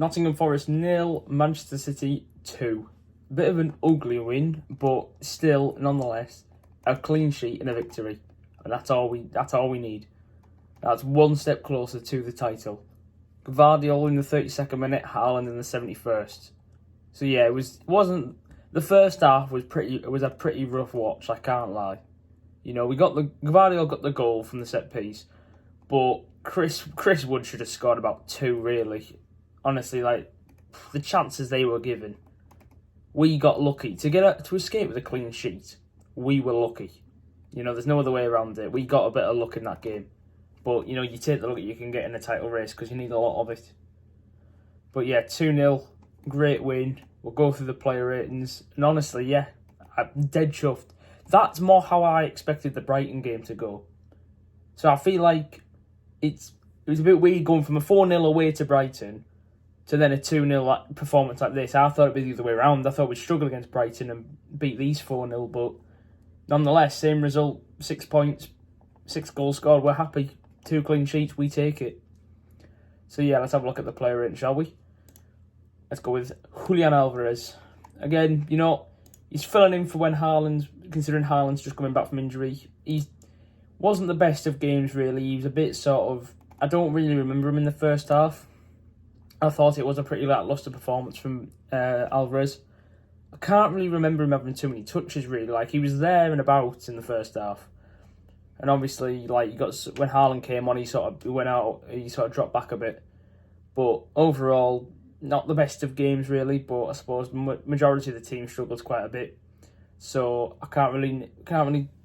Nottingham Forest 0, Manchester City 2. Bit of an ugly win, but still, nonetheless, a clean sheet and a victory. And that's all we need. That's one step closer to the title. Gvardiol in the 32nd minute, Haaland in the 71st. So yeah, wasn't the first half was a pretty rough watch, I can't lie. You know, Gvardiol got the goal from the set piece, but Chris Wood should have scored about 2 really. Honestly, like the chances they were given. We got lucky to escape with a clean sheet. We were lucky. You know, there's no other way around it. We got a bit of luck in that game. But, you know, you take the luck you can get in a title race because you need a lot of it. But yeah, 2-0, great win. We'll go through the player ratings. And honestly, yeah, I'm dead chuffed. That's more how I expected the Brighton game to go. So I feel like it was a bit weird going from a 4-0 away to Brighton to then a 2-0 performance like this. I thought it'd be the other way around. I thought we'd struggle against Brighton and beat these 4-0, but nonetheless, same result, 6 points, 6 goals scored. We're happy. 2 clean sheets, we take it. So yeah, let's have a look at the player rating, shall we? Let's go with Julian Alvarez. Again, you know, he's filling in for when considering Haaland's just coming back from injury. He wasn't the best of games, really. He was a bit I don't really remember him in the first half. I thought it was a pretty lacklustre performance from Alvarez. I can't really remember him having too many touches, really. Like, he was there and about in the first half. And obviously, like, when Haaland came on, he sort of dropped back a bit. But overall, not the best of games, really. But I suppose majority of the team struggled quite a bit. So I can't really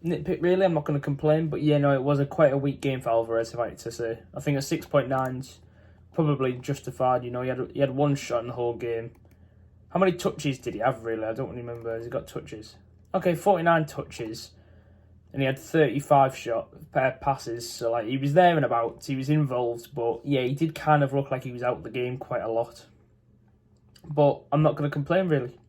nitpick, really. I'm not going to complain. But yeah, no, it was quite a weak game for Alvarez, if I had to say. I think a 6.9's probably justified. You know, he had 1 shot in the whole game. How many touches did he have, really? I don't really remember. Has he got touches? Okay, 49 touches. And he had 35 passes. So, like, he was there and about. He was involved. But, yeah, he did kind of look like he was out of the game quite a lot. But I'm not going to complain, really.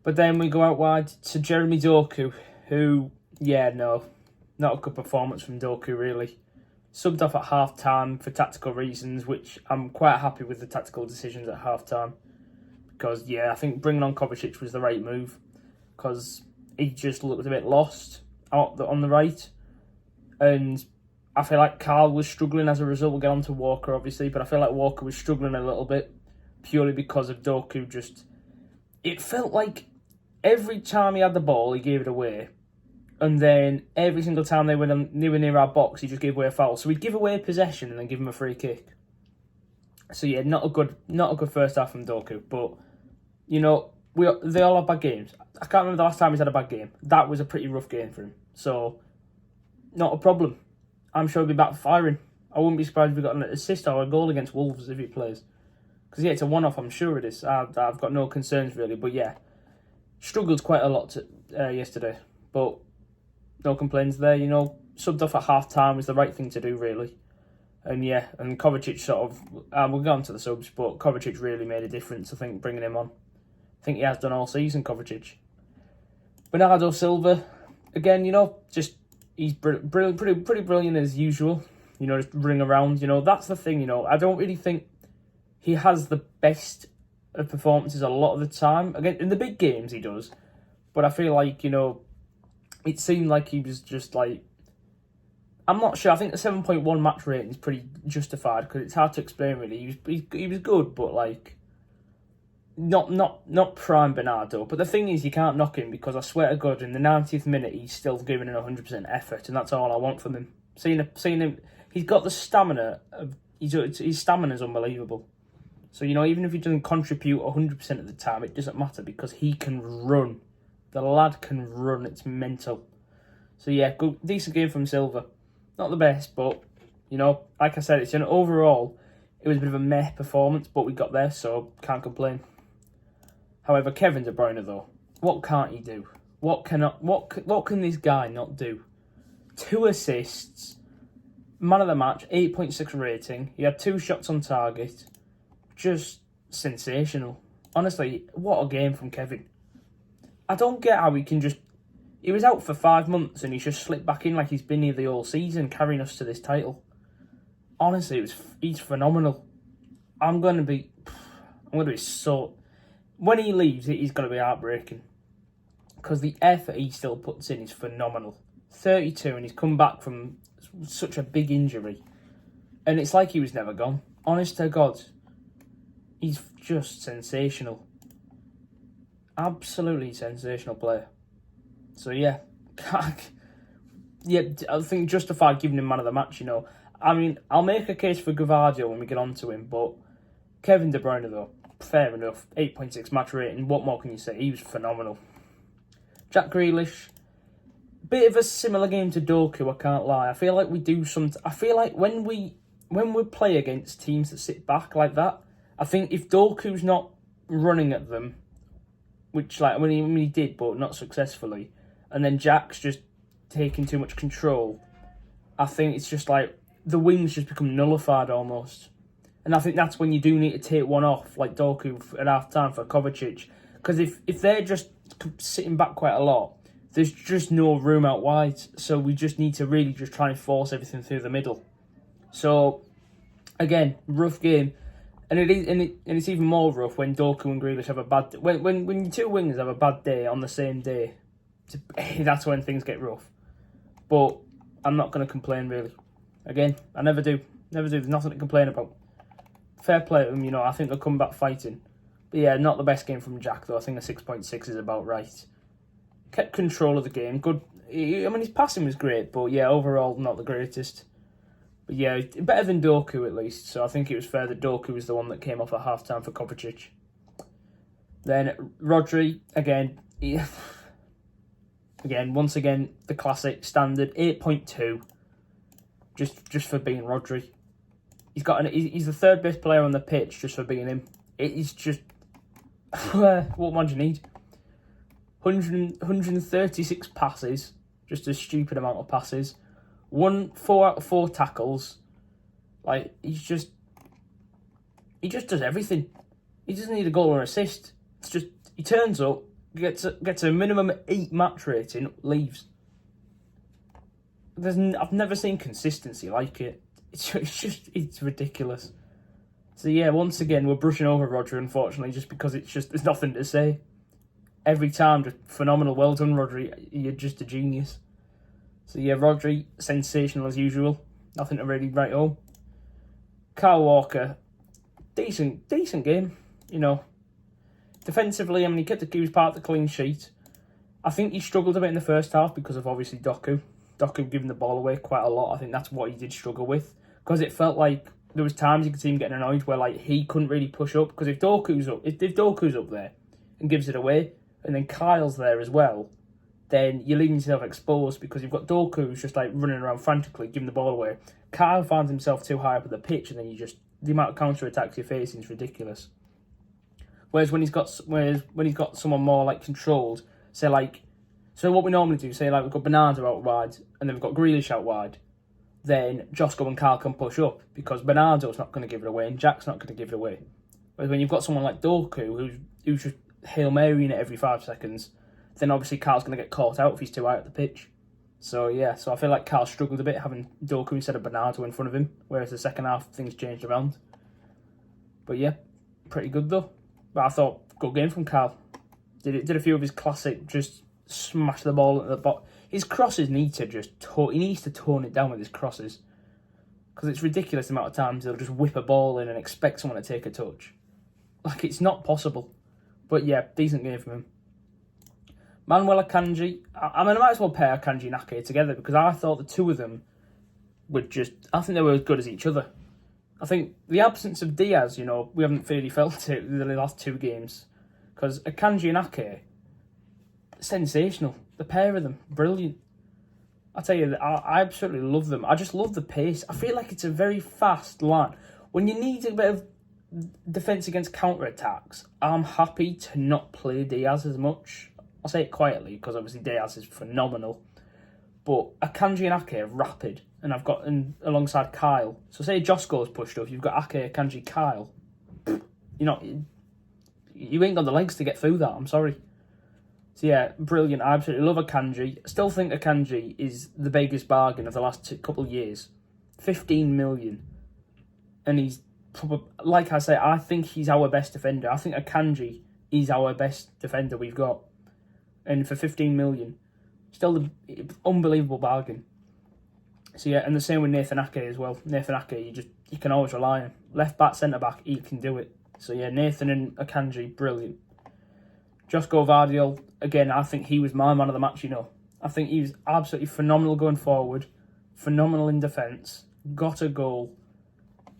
But then we go out wide to Jeremy Doku, who, yeah, no, not a good performance from Doku, really. Subbed off at half-time for tactical reasons, which I'm quite happy with the tactical decisions at half-time. Because, yeah, I think bringing on Kovacic was the right move. Because he just looked a bit lost on the right. And I feel like Carl was struggling as a result. We'll get on to Walker, obviously. But I feel like Walker was struggling a little bit. Purely because of Doku just... It felt like every time he had the ball, he gave it away. And then every single time they were near our box, he just gave away a foul. So we'd give away possession and then give him a free kick. So yeah, not a good first half from Doku. But, you know, they all have bad games. I can't remember the last time he's had a bad game. That was a pretty rough game for him. So, not a problem. I'm sure he'll be back firing. I wouldn't be surprised if we got an assist or a goal against Wolves if he plays. Because, yeah, it's a one-off, I'm sure it is. I've got no concerns, really. But, yeah, struggled quite a lot yesterday. But no complaints there, you know. Subbed off at half-time was the right thing to do, really. And, yeah, and Kovacic sort of... we'll go on to the subs, but Kovacic really made a difference, I think, bringing him on. I think he has done all season, Kovacic. Bernardo Silva, again, you know, just he's pretty brilliant as usual. You know, just running around. You know, that's the thing. You know, I don't really think he has the best of performances a lot of the time. Again, in the big games he does, but I feel like, you know, it seemed like he was just like, I'm not sure. I think the 7.1 match rating is pretty justified because it's hard to explain really. He was good, but like. Not prime Bernardo, but the thing is you can't knock him because I swear to God in the 90th minute he's still giving an 100% effort and that's all I want from him. Seeing him, he's got the stamina. His stamina is unbelievable. So, you know, even if he doesn't contribute 100% of the time, it doesn't matter because he can run. The lad can run. It's mental. So yeah, good, decent game from Silva. Not the best, but you know, like I said, it's an overall. It was a bit of a meh performance, but we got there, so can't complain. However, Kevin De Bruyne, though, what can't he do? What can this guy not do? 2 assists, man of the match, 8.6 rating. He had 2 shots on target. Just sensational. Honestly, what a game from Kevin. I don't get how he can just... He was out for 5 months and he's just slipped back in like he's been here the whole season, carrying us to this title. Honestly, he's phenomenal. I'm going to be so... When he leaves, he's going to be heartbreaking. Because the effort he still puts in is phenomenal. 32, and he's come back from such a big injury. And it's like he was never gone. Honest to God. He's just sensational. Absolutely sensational player. So, yeah. Yeah, I think justified giving him man of the match, you know. I mean, I'll make a case for Gvardiol when we get on to him, but Kevin De Bruyne, though, fair enough. 8.6 match rating. What more can you say? He was phenomenal. Jack Grealish, bit of a similar game to Doku, I can't lie. I feel like we do some... I feel like when we play against teams that sit back like that, I think if Doku's not running at them, which like when he did, but not successfully, and then Jack's just taking too much control, I think it's just like the wings just become nullified almost. And I think that's when you do need to take one off, like Doku at half time for Kovacic. Because if they're just sitting back quite a lot, there's just no room out wide. So we just need to really just try and force everything through the middle. So again, rough game. And it's even more rough when Doku and Grealish have a bad day. When your two wingers have a bad day on the same day, that's when things get rough. But I'm not going to complain, really. Again, I never do. There's nothing to complain about. Fair play to them, you know. I think they'll come back fighting. But yeah, not the best game from Jack, though. I think a 6.6 is about right. Kept control of the game. Good. I mean, his passing was great, but yeah, overall, not the greatest. But yeah, better than Doku at least. So I think it was fair that Doku was the one that came off at half-time for Kovacic. Then Rodri, again, once again, the classic standard 8.2, just for being Rodri. He's the third best player on the pitch just for being him. It's just what more do you need? 136 passes, just a stupid amount of passes. 4 out of 4 tackles. Like he just does everything. He doesn't need a goal or assist. It's just he turns up, gets a minimum 8 match rating, leaves. I've never seen consistency like it. It's ridiculous. So yeah, once again we're brushing over Rodri, unfortunately, just because there's nothing to say. Every time, just phenomenal. Well done, Rodri. You're just a genius. So yeah, Rodri, sensational as usual. Nothing to really write home. Kyle Walker, decent game. You know, defensively, I mean, he kept he was part of the clean sheet. I think he struggled a bit in the first half because of obviously Doku. Doku giving the ball away quite a lot. I think that's what he did struggle with, because it felt like there was times you could see him getting annoyed where like he couldn't really push up, because if Doku's up there and gives it away, and then Kyle's there as well, then you're leaving yourself exposed, because you've got Doku who's just like running around frantically giving the ball away. Kyle finds himself too high up at the pitch, and then the amount of counter attacks you're facing is ridiculous. Whereas when he's got someone more like controlled, say like, so what we normally do, say like we've got Bernardo out wide and then we've got Grealish out wide, then Josko and Kyle can push up because Bernardo's not going to give it away and Jack's not going to give it away. Whereas when you've got someone like Doku who's just Hail Marying it every 5 seconds, then obviously Kyle's going to get caught out if he's too high at the pitch. So yeah, so I feel like Kyle struggled a bit having Doku instead of Bernardo in front of him, whereas the second half things changed around. But yeah, pretty good though. But I thought, good game from Kyle. Did a few of his classic, just smash the ball at the bottom. His crosses need to he needs to tone it down with his crosses. Because it's ridiculous the amount of times they'll just whip a ball in and expect someone to take a touch. Like, it's not possible. But yeah, decent game from him. Manuel Akanji, I mean, I might as well pair Akanji and Ake together, because I thought the two of them I think they were as good as each other. I think the absence of Diaz, you know, we haven't really felt it in the last 2 games. Because Akanji and Ake, sensational. The pair of them, brilliant. I tell you, I absolutely love them. I just love the pace. I feel like it's a very fast line. When you need a bit of defence against counter-attacks, I'm happy to not play Diaz as much. I'll say it quietly, because obviously Diaz is phenomenal. But Akanji and Ake are rapid, and I've got alongside Kyle. So say Josko's pushed up, you've got Ake, Akanji, Kyle. You ain't got the legs to get through that, I'm sorry. So yeah, brilliant. I absolutely love Akanji. Still think Akanji is the biggest bargain of the last couple of years. 15 million. And he's like I say, I think he's our best defender. I think Akanji is our best defender we've got. And for 15 million, still an unbelievable bargain. So yeah, and the same with Nathan Ake as well. Nathan Ake, you can always rely on. Left back, centre back, he can do it. So yeah, Nathan and Akanji, brilliant. Josko Vardiol, again, I think he was my man of the match, I think he was absolutely phenomenal going forward, phenomenal in defence, got a goal,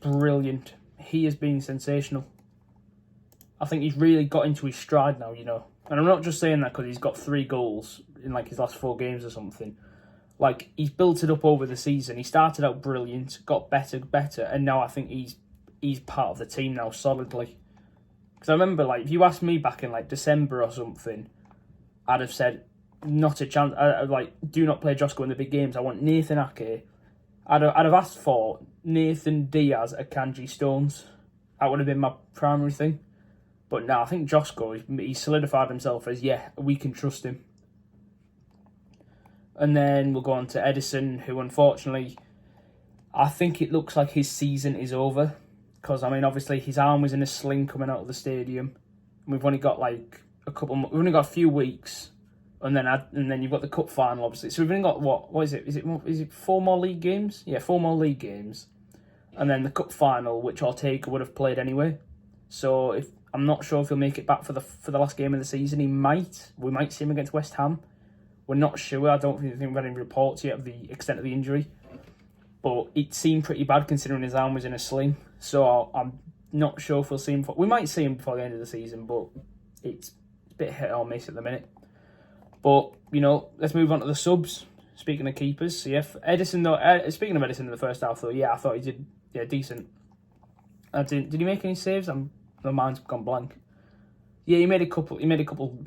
brilliant. He has been sensational. I think he's really got into his stride now, And I'm not just saying that because he's got 3 goals in his last 4 games or something. He's built it up over the season. He started out brilliant, got better, and now I think he's part of the team now solidly. Because I remember, if you asked me back in December or something, I'd have said, not a chance. Do not play Josko in the big games. I want Nathan Ake. I'd have asked for Nathan, Diaz, Akanji, Stones. That would have been my primary thing. But now I think Josko, he solidified himself as, we can trust him. And then we'll go on to Edison, who unfortunately, I think it looks like his season is over. Because, obviously his arm was in a sling coming out of the stadium. And we've only got we've only got a few weeks. And then you've got the cup final, obviously. So we've only got, what is it? Is it 4 more league games? Yeah, 4 more league games. And then the cup final, which Ortega would have played anyway. So I'm not sure if he'll make it back for the last game of the season. We might see him against West Ham. We're not sure. I don't think we've had any reports yet of the extent of the injury. But it seemed pretty bad considering his arm was in a sling. So I'm not sure if we'll see him. We might see him before the end of the season, but it's a bit hit or miss at the minute. But, let's move on to the subs. Speaking of keepers, so yeah, Edison, though, speaking of Edison in the first half, though, I thought he did, decent. Did he make any saves? My mind's gone blank. Yeah, he made a couple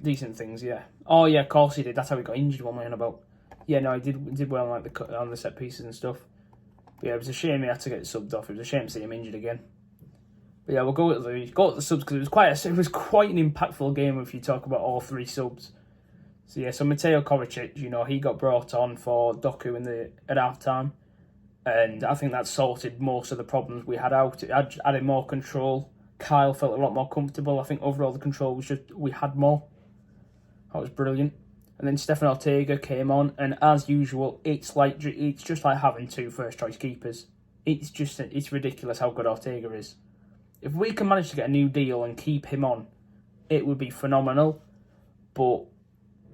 decent things, yeah. Oh, yeah, of course he did. That's how he got injured, one way on about. Yeah, no, he did well on the set pieces and stuff. But yeah, it was a shame he had to get subbed off. It was a shame to see him injured again. But yeah, we'll go at the subs because it was quite an impactful game if you talk about all 3 subs. So yeah, so Mateo Kovacic, he got brought on for Doku at half time, and I think that sorted most of the problems we had out. It added more control. Kyle felt a lot more comfortable. I think overall the control was we had more. That was brilliant. And then Stefan Ortega came on, and as usual, it's just like having 2 first choice keepers. It's ridiculous how good Ortega is. If we can manage to get a new deal and keep him on, it would be phenomenal. But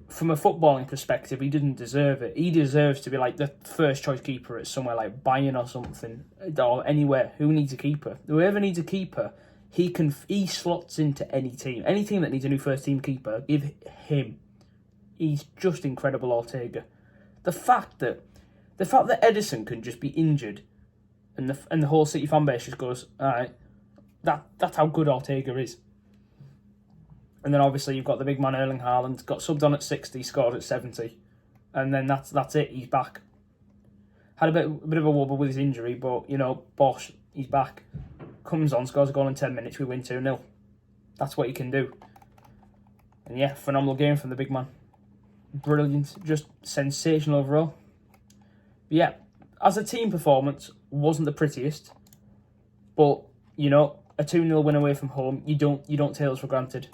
from a footballing perspective, he didn't deserve it. He deserves to be the first choice keeper at somewhere like Bayern or something, or anywhere. Who needs a keeper? Whoever needs a keeper, he slots into any team. Any team that needs a new first team keeper, give him. He's just incredible, Ortega. The fact that Edison can just be injured, and the whole City fan base just goes, all right, that's how good Ortega is. And then obviously you've got the big man Erling Haaland, got subbed on at 60, scored at 70. And then that's it, he's back. Had a bit of a wobble with his injury, but, Bosch, he's back. Comes on, scores a goal in 10 minutes, we win 2-0. That's what he can do. And yeah, phenomenal game from the big man. Brilliant, just sensational overall. But yeah, as a team performance, wasn't the prettiest. But, a 2-0 win away from home, you don't take those for granted.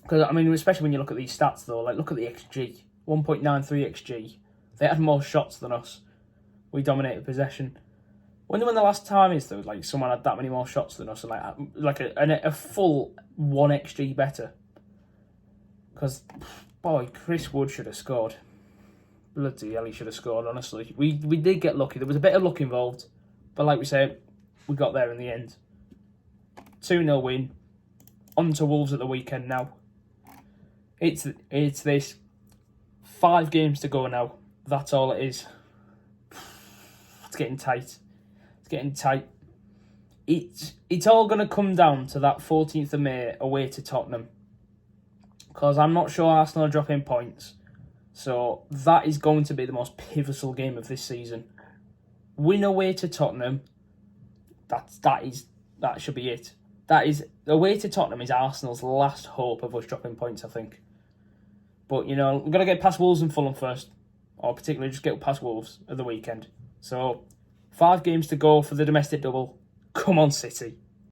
Because, especially when you look at these stats, though, look at the XG. 1.93 XG. They had more shots than us. We dominated possession. Wonder when the last time is, though, someone had that many more shots than us, and a full 1 XG better. Because, boy, Chris Wood should have scored. Bloody hell, he should have scored, honestly. We did get lucky. There was a bit of luck involved. But like we said, we got there in the end. 2-0 win. On to Wolves at the weekend now. It's this. 5 games to go now. That's all it is. It's getting tight. It's all going to come down to that 14th of May away to Tottenham. Because I'm not sure Arsenal are dropping points. So that is going to be the most pivotal game of this season. Win away to Tottenham. That should be it. That is, away to Tottenham is Arsenal's last hope of us dropping points, I think. But, we've got to get past Wolves and Fulham first. Or particularly just get past Wolves at the weekend. So, 5 games to go for the domestic double. Come on, City.